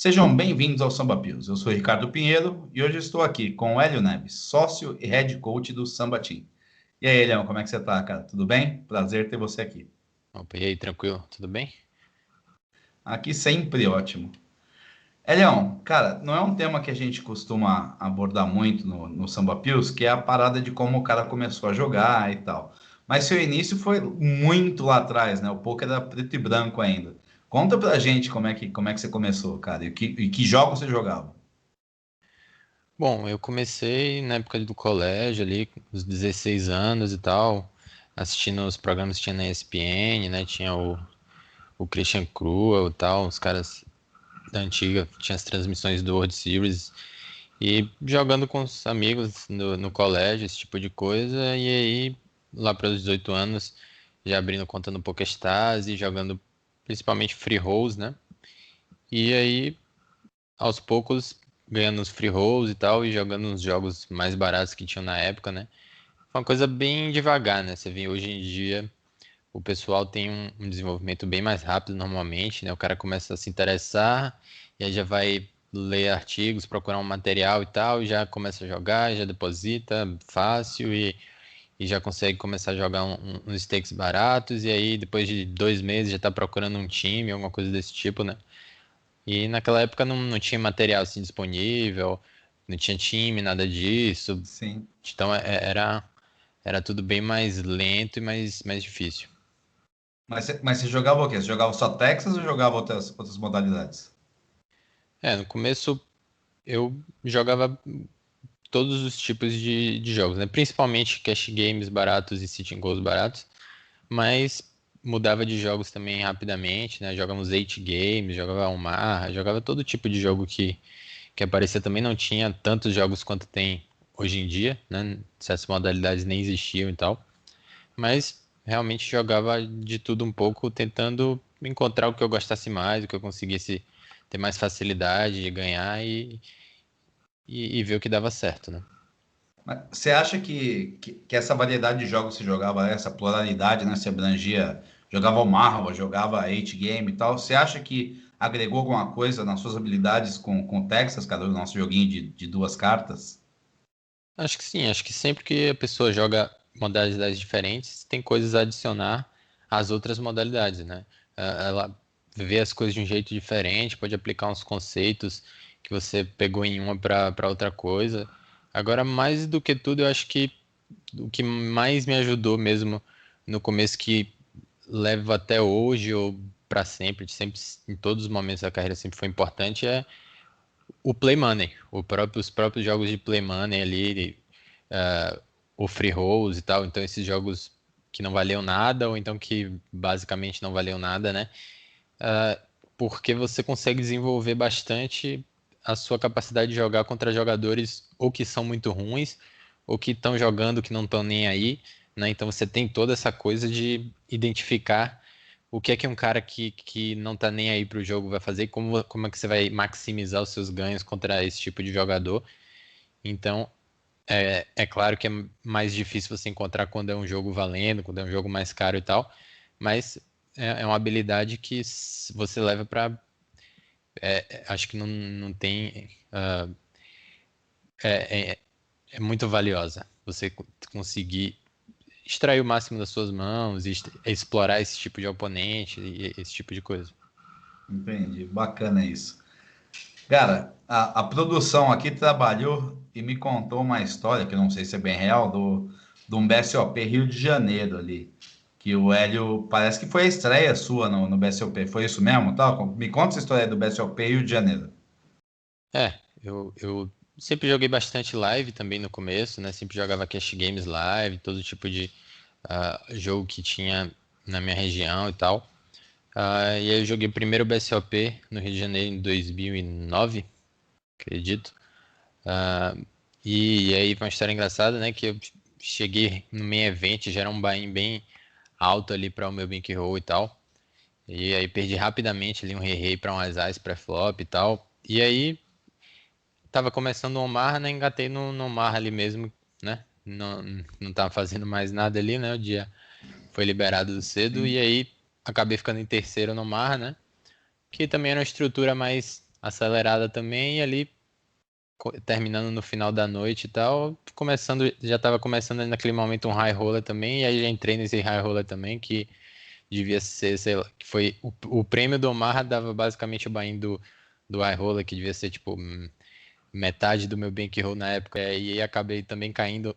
Sejam bem-vindos ao Samba Pills. Eu sou Ricardo Pinheiro e hoje estou aqui com o Hélio Neves, sócio e head coach do Samba Team. E aí, Elião, como é que você tá, cara? Tudo bem? Prazer ter você aqui. Opa, e aí, tranquilo? Tudo bem? Aqui sempre ótimo. Elião, cara, não é um tema que a gente costuma abordar muito no Samba Pills, que é a parada de como o cara começou a jogar e tal. Mas seu início foi muito lá atrás, né? O poker era preto e branco ainda. Conta pra gente como é que você começou, cara, e que jogos você jogava. Bom, eu comecei na época do colégio ali, com os 16 anos e tal, assistindo os programas que tinha na ESPN, né? Tinha o Christian Cruel e tal, os caras da antiga, tinha as transmissões do World Series e jogando com os amigos no colégio, esse tipo de coisa, e aí lá para os 18 anos, já abrindo conta no PokerStars e jogando principalmente free rolls, né? E aí aos poucos ganhando os free rolls e tal e jogando uns jogos mais baratos que tinham na época, né? Foi uma coisa bem devagar, né? Você vê hoje em dia o pessoal tem um desenvolvimento bem mais rápido normalmente, né? O cara começa a se interessar e aí já vai ler artigos, procurar um material e tal, e já começa a jogar, já deposita fácil e já consegue começar a jogar uns stakes baratos e aí depois de 2 meses já está procurando um time, alguma coisa desse tipo, né? E naquela época não tinha material assim disponível, não tinha time, nada disso. Sim. Então era tudo bem mais lento e mais difícil. Mas você jogava o quê? Você jogava só Texas ou jogava outras modalidades? No começo eu jogava todos os tipos de jogos, né? Principalmente cash games baratos e sitting goals baratos, mas mudava de jogos também rapidamente, né? Jogávamos 8 games, jogava Omaha, jogava todo tipo de jogo que aparecia também não tinha tantos jogos quanto tem hoje em dia, né? Certas modalidades nem existiam e tal, mas realmente jogava de tudo um pouco, tentando encontrar o que eu gostasse mais, o que eu conseguisse ter mais facilidade de ganhar e ver o que dava certo, né? Mas você acha que essa variedade de jogos que você jogava, essa pluralidade, né? Você abrangia, jogava o Marvel, jogava 8 Game e tal, você acha que agregou alguma coisa nas suas habilidades com o Texas, cara, o nosso joguinho de duas cartas? Acho que sim, acho que sempre que a pessoa joga modalidades diferentes, tem coisas a adicionar às outras modalidades, né? Ela vê as coisas de um jeito diferente, pode aplicar uns conceitos que você pegou em uma para outra coisa. Agora, mais do que tudo, eu acho que o que mais me ajudou mesmo no começo, que levo até hoje ou para sempre, em todos os momentos da carreira sempre foi importante, é o Play Money, os próprios jogos de Play Money ali, o Free Rolls e tal. Então, esses jogos que não valiam nada, ou então que basicamente não valiam nada, né? Porque você consegue desenvolver bastante a sua capacidade de jogar contra jogadores ou que são muito ruins, ou que estão jogando que não estão nem aí, né? Então, você tem toda essa coisa de identificar o que é que um cara que não tá nem aí pro jogo vai fazer e como é que você vai maximizar os seus ganhos contra esse tipo de jogador. Então, é claro que é mais difícil você encontrar quando é um jogo valendo, quando é um jogo mais caro e tal, mas é uma habilidade que você leva para. Acho que não tem. É muito valiosa. Você conseguir extrair o máximo das suas mãos e explorar esse tipo de oponente e esse tipo de coisa. Entendi, bacana isso. Cara, a produção aqui trabalhou e me contou uma história, que eu não sei se é bem real, de um BSOP Rio de Janeiro ali. Que o Hélio, parece que foi a estreia sua no BSOP, foi isso mesmo? Tal? Me conta essa história do BSOP Rio de Janeiro. Eu sempre joguei bastante live também no começo, né? Sempre jogava cash games live, todo tipo de jogo que tinha na minha região e tal. E aí eu joguei primeiro o BSOP no Rio de Janeiro em 2009, acredito. Ah, e aí foi uma história engraçada, né? Que eu cheguei no main event, já era um buy-in bem alto ali para o meu bankroll e tal. E aí perdi rapidamente ali um rei para um as pré-flop e tal. E aí tava começando o Omar, né? Engatei no Omar ali mesmo, né? Não tava fazendo mais nada ali, né? O dia foi liberado cedo e Sim. aí acabei ficando em terceiro no Omar, né? Que também era uma estrutura mais acelerada também, e ali terminando no final da noite e tal, já estava começando ali naquele momento um high roller também, e aí já entrei nesse high roller também, que devia ser, sei lá, que foi o prêmio do Omar dava basicamente o buy-in do high roller, que devia ser tipo metade do meu bankroll na época, e aí acabei também caindo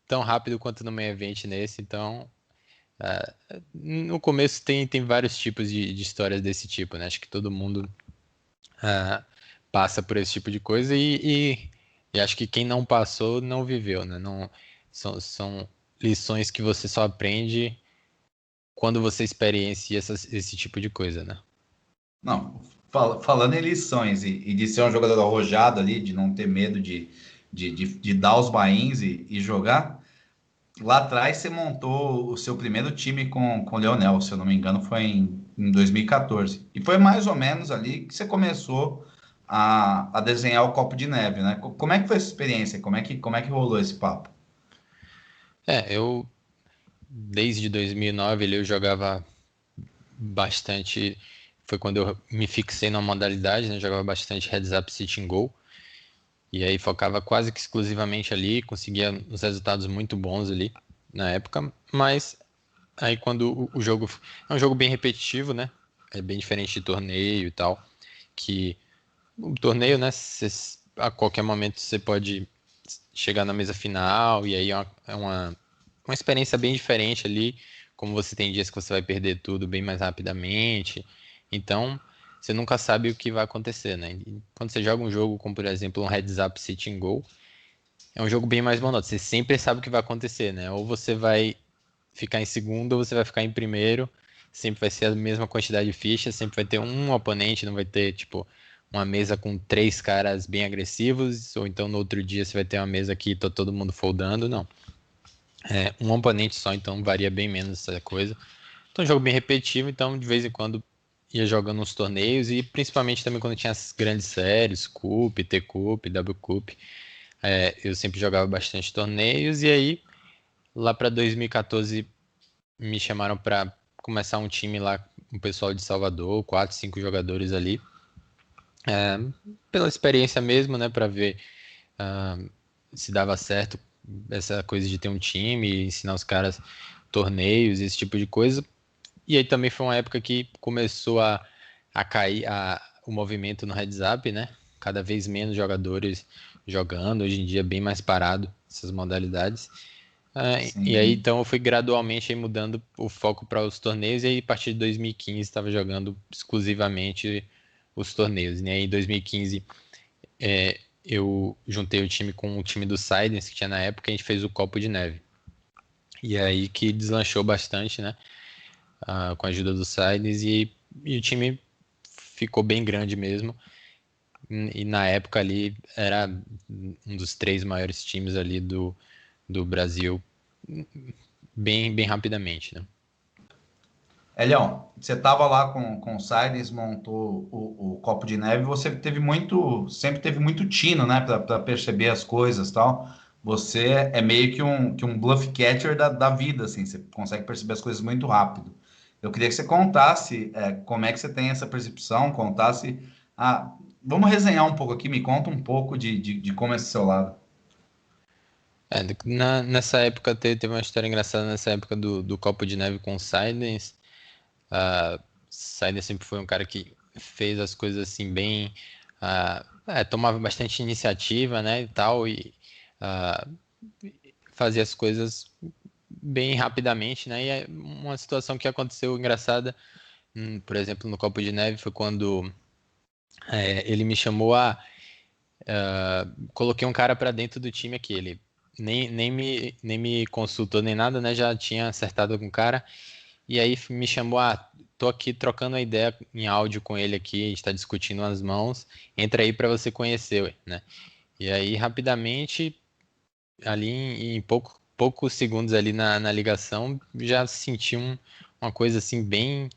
tão rápido quanto no main event nesse, então no começo tem vários tipos de histórias desse tipo, né? Acho que todo mundo ah, passa por esse tipo de coisa e acho que quem não passou não viveu, né? Não, são lições que você só aprende quando você experiencia esse tipo de coisa, né? Não, falando em lições e de ser um jogador arrojado ali, de não ter medo de dar os bains e jogar, lá atrás você montou o seu primeiro time com o Leonel, se eu não me engano, foi em 2014. E 14. E foi mais ou menos ali que você começou a desenhar o copo de neve, né? Como é que foi essa experiência? Como é que rolou esse papo? Eu desde 2009 eu jogava bastante, foi quando eu me fixei na modalidade, né? Jogava bastante Heads Up Sit and Go. E aí focava quase que exclusivamente ali, conseguia uns resultados muito bons ali na época, mas aí quando o jogo é um jogo bem repetitivo, né? É bem diferente de torneio e tal, que o torneio, né, a qualquer momento você pode chegar na mesa final e aí é uma experiência bem diferente ali, como você tem dias que você vai perder tudo bem mais rapidamente. Então, você nunca sabe o que vai acontecer, né? E quando você joga um jogo como, por exemplo, um Heads Up Sit and Go, é um jogo bem mais monótono. Você sempre sabe o que vai acontecer, né? Ou você vai ficar em segundo ou você vai ficar em primeiro. Sempre vai ser a mesma quantidade de fichas, sempre vai ter um oponente, não vai ter, tipo, uma mesa com três caras bem agressivos, ou então no outro dia você vai ter uma mesa que tá todo mundo foldando, não. É um oponente só, então varia bem menos essa coisa. Então, é um jogo bem repetitivo, então de vez em quando ia jogando uns torneios e principalmente também quando tinha as grandes séries, Cup, T-Cup, W-Cup, eu sempre jogava bastante torneios e aí lá para 2014 me chamaram para começar um time lá, um pessoal de Salvador, quatro, cinco jogadores ali, é, pela experiência mesmo, né, para ver ah, se dava certo essa coisa de ter um time, ensinar os caras torneios, esse tipo de coisa. E aí também foi uma época que começou a cair o movimento no Heads Up, né? Cada vez menos jogadores jogando, hoje em dia bem mais parado essas modalidades. E aí Sim. então eu fui gradualmente aí mudando o foco para os torneios e aí a partir de 2015 estava jogando exclusivamente os torneios, né? Em 2015 eu juntei o time com o time do Sidens que tinha na época e a gente fez o Copo de Neve. E aí que deslanchou bastante, né? Com a ajuda do Sidens e o time ficou bem grande mesmo. E na época ali era um dos três maiores times ali do Brasil, bem rapidamente, né? Elião, você estava lá com o Silence, montou o copo de neve, você sempre teve muito tino, né, para perceber as coisas e tal. Você é meio que um bluff catcher da vida, assim, você consegue perceber as coisas muito rápido. Eu queria que você contasse como é que você tem essa percepção, contasse. Ah, vamos resenhar um pouco aqui, me conta um pouco de como é esse seu lado. Nessa época teve uma história engraçada nessa época do Copo de Neve com o Silence. Silence sempre foi um cara que fez as coisas assim bem. Tomava bastante iniciativa, né, e tal, e ah, fazia as coisas bem rapidamente, né? E é uma situação que aconteceu engraçada, por exemplo, no Copo de Neve, foi quando ele me chamou coloquei um cara para dentro do time aqui, ele nem me consultou nem nada, né? Já tinha acertado com o cara, e aí me chamou, tô aqui trocando uma ideia em áudio com ele aqui, a gente tá discutindo umas mãos, entra aí para você conhecer, ué, né? E aí, rapidamente, ali em poucos segundos ali na ligação, já senti uma coisa assim bem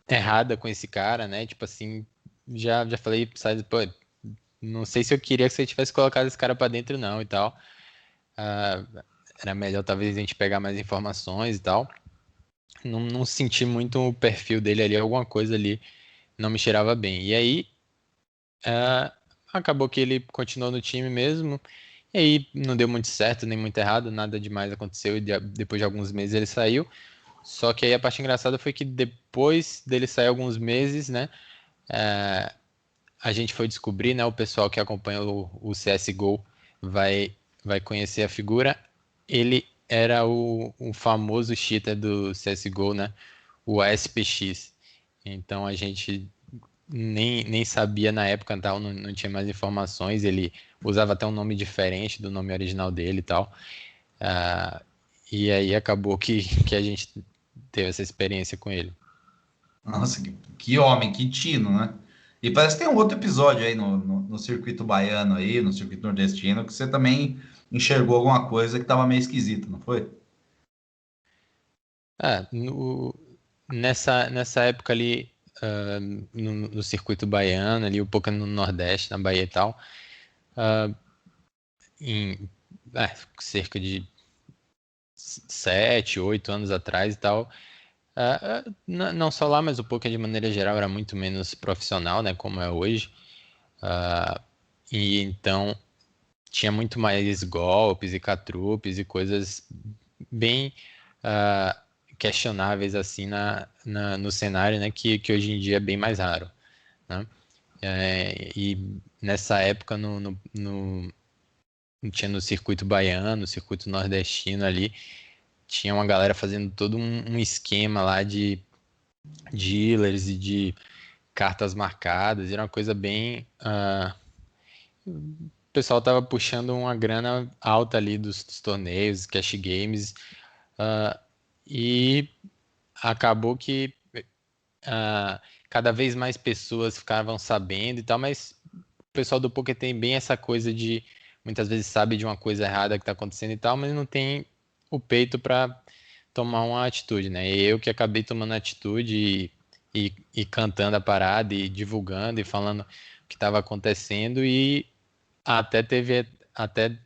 errada com esse cara, né? Tipo assim, já falei, sabe, pô, não sei se eu queria que você tivesse colocado esse cara pra dentro não e tal. Ah, era melhor talvez a gente pegar mais informações e tal. Não senti muito o perfil dele ali, alguma coisa ali não me cheirava bem. E aí É, acabou que ele continuou no time mesmo, e aí não deu muito certo, nem muito errado, nada demais aconteceu, e depois de alguns meses ele saiu. Só que aí a parte engraçada foi que depois dele sair alguns meses, né, é, a gente foi descobrir, né, o pessoal que acompanha o CSGO vai conhecer a figura. Ele era o famoso cheater do CSGO, né, o ASPX. Então a gente nem sabia na época, tal, não tinha mais informações. Ele usava até um nome diferente do nome original dele e tal. Ah, e aí acabou que a gente teve essa experiência com ele. Nossa, que homem, que tino, né? E parece que tem um outro episódio aí no circuito baiano aí, no circuito nordestino, que você também enxergou alguma coisa que tava meio esquisita, não foi? Ah, nessa época ali, no circuito baiano, ali um pouco no Nordeste, na Bahia e tal, em cerca de 7, 8 anos atrás e tal, não só lá, mas o poker de maneira geral era muito menos profissional, né, como é hoje. E então tinha muito mais golpes e catrupes e coisas bem ah, questionáveis assim no cenário, né, que hoje em dia é bem mais raro, né? E nessa época tinha no circuito baiano, no circuito nordestino ali, tinha uma galera fazendo todo um esquema lá de dealers e de cartas marcadas, era uma coisa bem. O pessoal tava puxando uma grana alta ali dos torneios, cash games, e acabou que cada vez mais pessoas ficavam sabendo e tal, mas o pessoal do poker tem bem essa coisa de muitas vezes sabe de uma coisa errada que está acontecendo e tal, mas não tem o peito para tomar uma atitude, né? E eu que acabei tomando atitude e cantando a parada e divulgando e falando o que estava acontecendo e até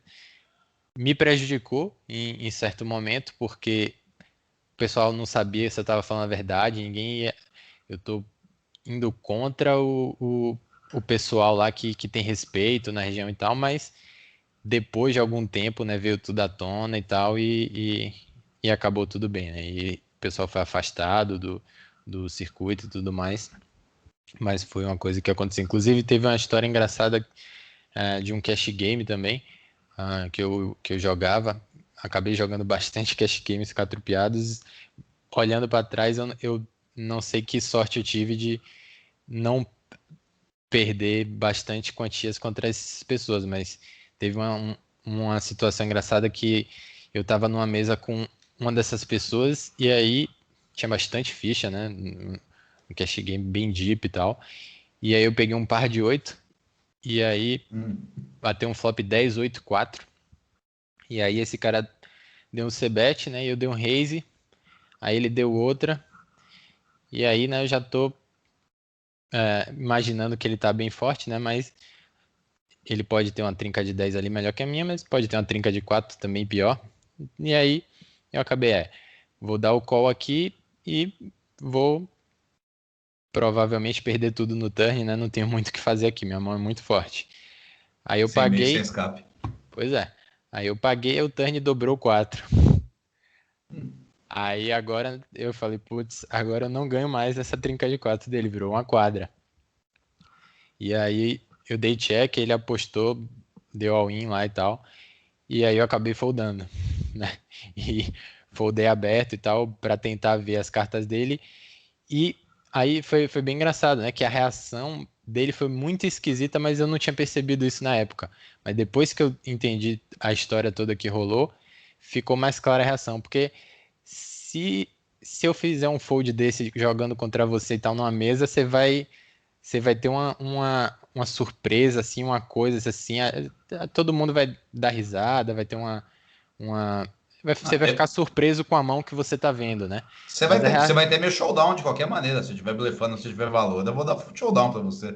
me prejudicou em certo momento, porque o pessoal não sabia se eu estava falando a verdade, eu tô indo contra o pessoal lá que tem respeito na região e tal, mas depois de algum tempo, né, veio tudo à tona e tal, e acabou tudo bem, né? E o pessoal foi afastado do circuito e tudo mais, mas foi uma coisa que aconteceu. Inclusive, teve uma história engraçada de um cash game também, que eu jogava. Acabei jogando bastante cash games catrupiados. Olhando para trás, eu não sei que sorte eu tive de não perder bastante quantias contra essas pessoas, mas teve uma situação engraçada que eu estava numa mesa com uma dessas pessoas e aí tinha bastante ficha, né? Um cash game bem deep e tal. E aí eu peguei um par de 8 e aí Hum. bateu um flop 10, 8, 4. E aí esse cara deu um c-bet, né? E eu dei um raise, aí ele deu outra. E aí, né, eu já tô imaginando que ele tá bem forte, né? Mas ele pode ter uma trinca de 10 ali melhor que a minha, mas pode ter uma trinca de 4 também pior. E aí eu acabei, vou dar o call aqui e vou provavelmente perder tudo no turn, né? Não tenho muito o que fazer aqui, minha mão é muito forte. Aí eu Sem meio, sem paguei, escape. pois é. Aí eu paguei, o turn dobrou 4. Hum. Aí agora eu falei, putz, agora eu não ganho mais essa trinca de 4 dele, virou uma quadra. E aí eu dei check, ele apostou, deu all-in lá e tal. E aí eu acabei foldando, né? E foldei aberto e tal para tentar ver as cartas dele. E aí foi bem engraçado, né? Que a reação dele foi muito esquisita, mas eu não tinha percebido isso na época. Mas depois que eu entendi a história toda que rolou, ficou mais clara a reação. Porque se, se eu fizer um fold desse jogando contra você e tal numa mesa, você vai ter uma surpresa, assim, uma coisa assim. Todo mundo vai dar risada, vai ter uma... Você Ah, vai ficar surpreso com a mão que você tá vendo, né? Mas você vai ter meu showdown de qualquer maneira. Se eu estiver blefando, se eu tiver valor, eu vou dar showdown pra você.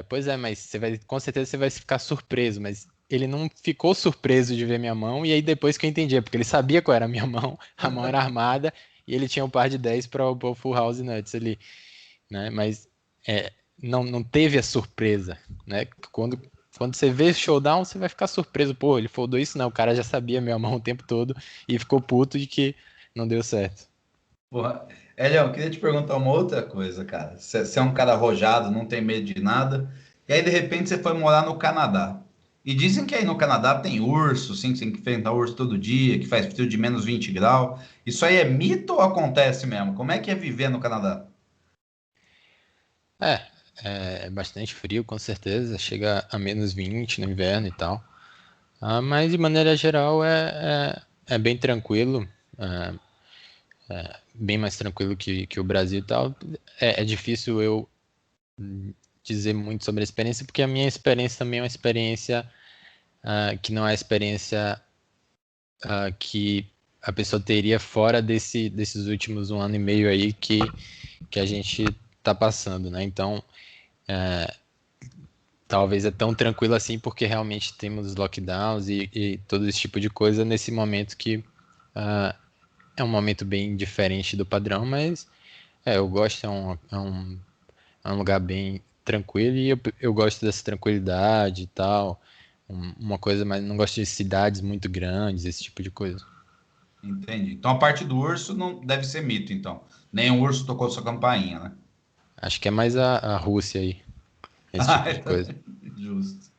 pois é, mas com certeza você vai ficar surpreso, mas ele não ficou surpreso de ver minha mão, e aí depois que eu entendi, é porque ele sabia qual era a minha mão, a mão era armada, e ele tinha um par de 10 para o full house nuts ali, né? Mas é, não teve a surpresa, né? Quando você vê showdown, você vai ficar surpreso. Pô, ele foldou isso? Não, o cara já sabia minha mão o tempo todo e ficou puto de que não deu certo. Porra. Elião, eu queria te perguntar uma outra coisa, cara. Você é um cara arrojado, não tem medo de nada, e aí de repente você foi morar no Canadá. E dizem que aí no Canadá tem urso, sim, que você tem que enfrentar urso todo dia, que faz frio de menos 20 graus. Isso aí é mito ou acontece mesmo? Como é que é viver no Canadá? É, é bastante frio, com certeza. Chega a -20 no inverno e tal. Mas de maneira geral é bem tranquilo. é, Bem mais tranquilo que o Brasil e tal. É difícil eu dizer muito sobre a experiência, porque a minha experiência também é uma experiência que não é a experiência que a pessoa teria fora desses últimos 1 ano e meio aí que a gente está passando, né? Então, talvez é tão tranquilo assim porque realmente temos lockdowns e todo esse tipo de coisa nesse momento que é um momento bem diferente do padrão, mas eu gosto, é um lugar bem tranquilo e eu gosto dessa tranquilidade e tal. Uma coisa, mas não gosto de cidades muito grandes, esse tipo de coisa. Entendi. Então a parte do urso não deve ser mito, então. Nem o urso tocou sua campainha, né? Acho que é mais a Rússia aí, esse Ah, tipo de coisa. justo.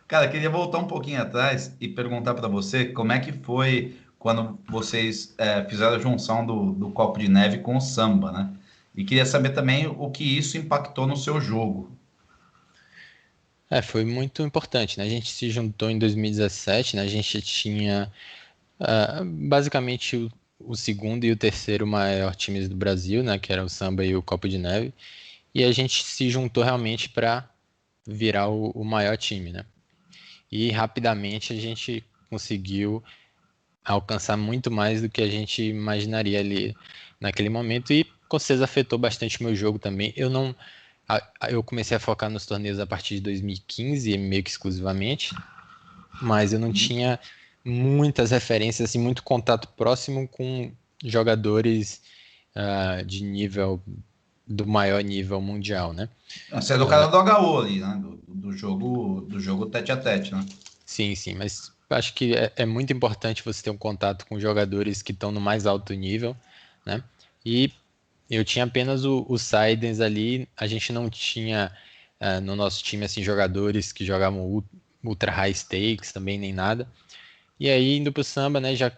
Cara, queria voltar um pouquinho atrás e perguntar para você como é que foi quando vocês fizeram a junção do copo de neve com o samba, né? E queria saber também o que isso impactou no seu jogo. Foi muito importante, né? A gente se juntou em 2017, né? A gente tinha basicamente o segundo e o terceiro maior times do Brasil, né? Que era o Samba e o Copo de Neve. E a gente se juntou realmente para virar o maior time, né? E rapidamente a gente conseguiu alcançar muito mais do que a gente imaginaria ali naquele momento e com certeza afetou bastante o meu jogo também. Eu comecei a focar nos torneios a partir de 2015, meio que exclusivamente, mas eu não Uhum. tinha muitas referências, assim, muito contato próximo com jogadores de nível do maior nível mundial, né? Você é do cara do HO ali, né? Do jogo tete a tete, né? Sim, sim, mas acho que é muito importante você ter um contato com jogadores que estão no mais alto nível, né? E eu tinha apenas o Saidens ali, a gente não tinha no nosso time assim jogadores que jogavam ultra high stakes também nem nada. E aí indo pro samba, né, já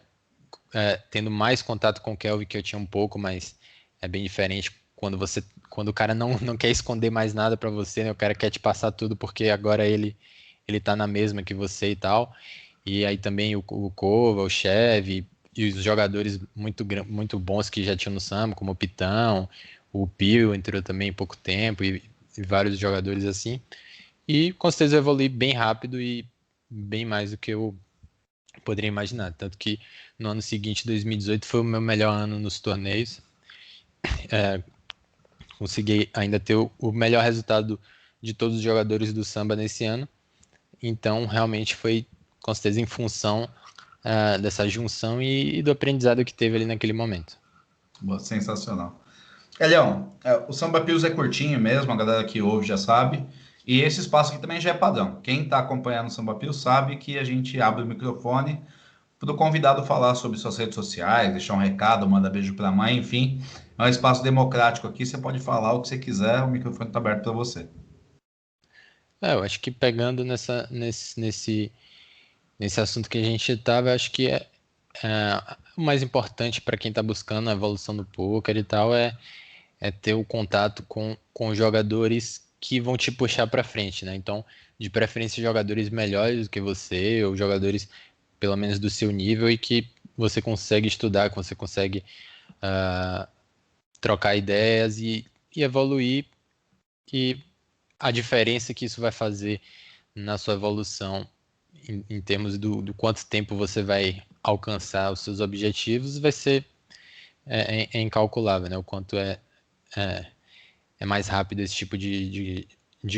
tendo mais contato com o Kelvin que eu tinha um pouco, mas é bem diferente quando o cara não quer esconder mais nada pra você, né? O cara quer te passar tudo porque agora ele tá na mesma que você e tal. E aí também o Kova, o Chev e os jogadores muito bons que já tinham no samba, como o Pitão, o Pio entrou também em pouco tempo e vários jogadores assim. E com certeza eu evolui bem rápido e bem mais do que eu poderia imaginar. Tanto que no ano seguinte, 2018, foi o meu melhor ano nos torneios. Consegui ainda ter o melhor resultado de todos os jogadores do samba nesse ano. Então, realmente foi com certeza em função dessa junção e do aprendizado que teve ali naquele momento. Boa, sensacional. Elião, o Samba Pios é curtinho mesmo, a galera que ouve já sabe. E esse espaço aqui também já é padrão. Quem está acompanhando o Samba Pios sabe que a gente abre o microfone para o convidado falar sobre suas redes sociais, deixar um recado, mandar beijo para a mãe, enfim. É um espaço democrático aqui, você pode falar o que você quiser, o microfone está aberto para você. Eu acho que pegando nesse assunto que a gente estava, acho que o mais importante para quem está buscando a evolução do poker e tal é ter o contato com jogadores que vão te puxar para frente, né? Então, de preferência, jogadores melhores do que você, ou jogadores pelo menos do seu nível e que você consegue estudar, que você consegue trocar ideias e evoluir. E a diferença que isso vai fazer na sua evolução em termos do quanto tempo você vai alcançar os seus objetivos vai ser é incalculável, né? O quanto é mais rápido esse tipo de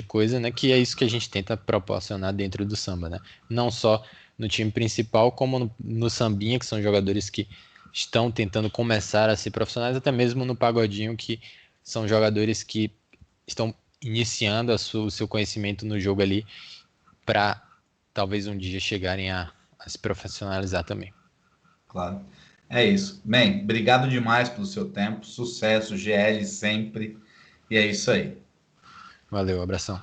coisa, né? Que é isso que a gente tenta proporcionar dentro do samba, né? Não só no time principal, como no sambinha, que são jogadores que estão tentando começar a ser profissionais, até mesmo no pagodinho, que são jogadores que estão iniciando o seu conhecimento no jogo ali para talvez um dia chegarem a se profissionalizar também. Claro. É isso. Bem, obrigado demais pelo seu tempo. Sucesso, GL sempre. E é isso aí. Valeu, abração.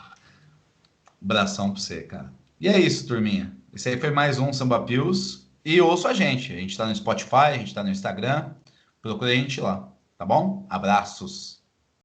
Abração pra você, cara. E é isso, turminha. Esse aí foi mais um Samba Pills. E ouça a gente. A gente tá no Spotify, a gente tá no Instagram. Procure a gente lá, tá bom? Abraços.